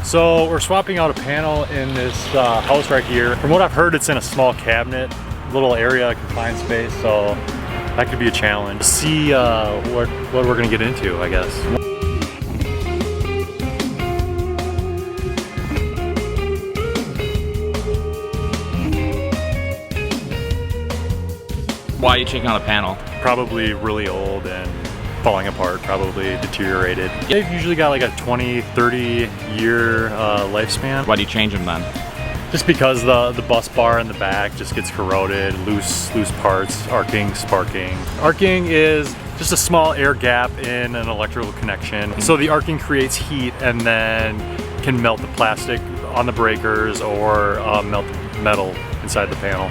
So we're swapping out a panel in this house right here. From what I've heard, it's in a small cabinet, little area, confined space, so that could be a challenge. See what we're gonna get into, I guess. Why are you checking out a panel? Probably really old and falling apart, probably deteriorated. They've usually got like a 20, 30 year lifespan. Why do you change them then? Just because the bus bar in the back just gets corroded, loose parts, arcing, sparking. Arcing is just a small air gap in an electrical connection. So the arcing creates heat and then can melt the plastic on the breakers or melt metal inside the panel.